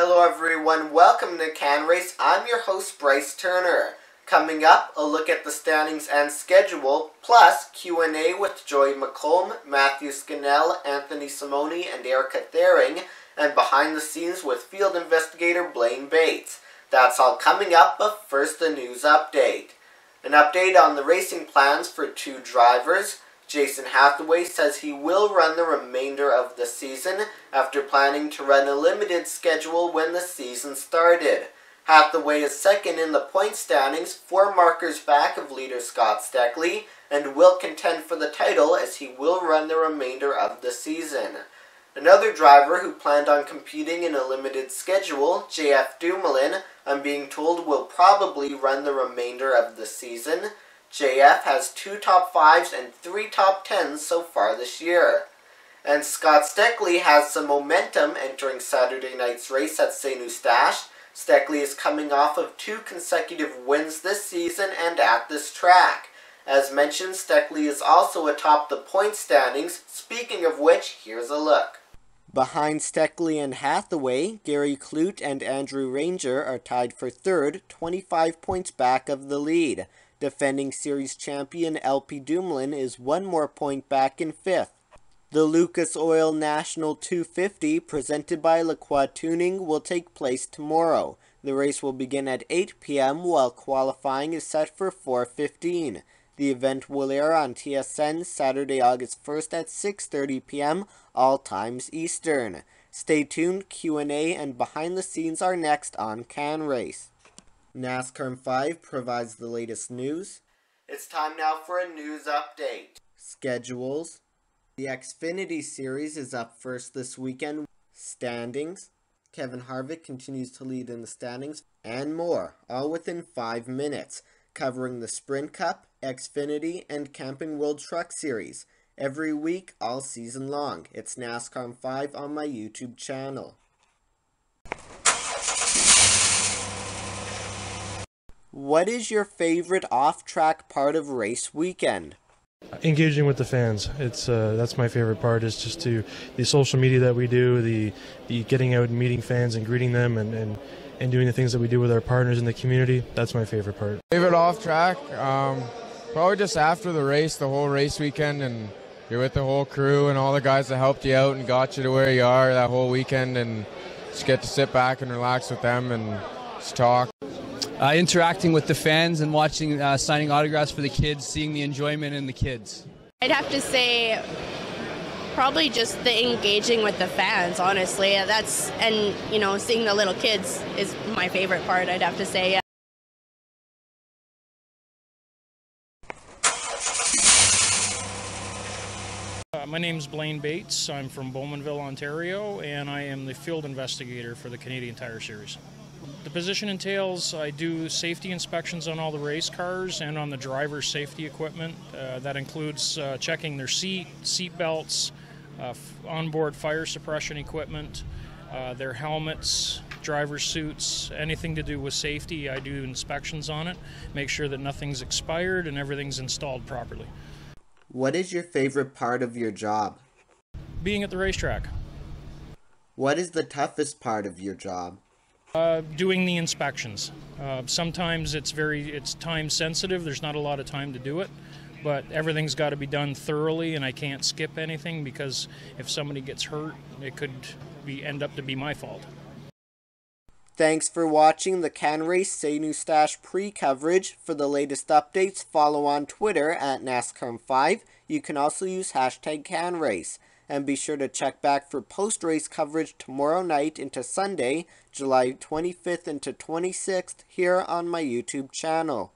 Hello everyone, welcome to CANrace. I'm your host Bryce Turner. Coming up, a look at the standings and schedule, plus Q&A with Joey McColm, Matthew Scannell, Anthony Simone and Erica Thiering, and behind the scenes with field investigator Blaine Bates. That's all coming up, but first a news update. An update on the racing plans for two drivers. Jason Hathaway says he will run the remainder of the season after planning to run a limited schedule when the season started. Hathaway is second in the point standings, 4 markers back of leader Scott Steckley, and will contend for the title as he will run the remainder of the season. Another driver who planned on competing in a limited schedule, JF Dumoulin, I'm being told will probably run the remainder of the season. JF has 2 top 5s and 3 top 10s so far this year. And Scott Steckley has some momentum entering Saturday night's race at St-Eustache. Steckley is coming off of 2 consecutive wins this season and at this track. As mentioned, Steckley is also atop the point standings. Speaking of which, here's a look. Behind Steckley and Hathaway, Gary Clute and Andrew Ranger are tied for third, 25 points back of the lead. Defending series champion LP Dumoulin is 1 more point back in 5th. The Lucas Oil National 250, presented by Lacroix Tuning, will take place tomorrow. The race will begin at 8 p.m. while qualifying is set for 4:15. The event will air on TSN Saturday, August 1st at 6:30 p.m., all times Eastern. Stay tuned, Q&A and behind the scenes are next on CANrace. NASCAR 5 provides the latest news. It's time now for a news update. Schedules. The Xfinity Series is up first this weekend. Standings. Kevin Harvick continues to lead in the standings, and more, all within 5 minutes, covering the Sprint Cup, Xfinity, and Camping World Truck Series. Every week, all season long. It's NASCAR 5 on my YouTube channel. What is your favorite off-track part of race weekend? Engaging with the fans. It's that's my favorite part. Is just the social media that we do, the getting out and meeting fans and greeting them, and doing the things that we do with our partners in the community. That's my favorite part. Favorite off track, probably just after the race, the whole race weekend, and you're with the whole crew and all the guys that helped you out and got you to where you are that whole weekend, and just get to sit back and relax with them and just talk. Interacting with the fans and watching, signing autographs for the kids, seeing the enjoyment in the kids. I'd have to say probably just the engaging with the fans, honestly. And seeing the little kids is my favorite part, I'd have to say. Yeah. My name's Blaine Bates. I'm from Bowmanville, Ontario, and I am the field investigator for the Canadian Tire Series. The position entails I do safety inspections on all the race cars and on the driver's safety equipment. That includes checking their seat belts, onboard fire suppression equipment, their helmets, driver's suits, anything to do with safety. I do inspections on it, make sure that nothing's expired and everything's installed properly. What is your favorite part of your job? Being at the racetrack. What is the toughest part of your job? Doing the inspections. Sometimes it's time sensitive. There's not a lot of time to do it, but everything's got to be done thoroughly, and I can't skip anything because if somebody gets hurt, it could end up to be my fault. Thanks for watching the CANrace St-Eustache pre-coverage. For the latest updates, follow on Twitter at NASCAR5. You can also use hashtag CANrace. And be sure to check back for post-race coverage tomorrow night into Sunday, July 25th into 26th, here on my YouTube channel.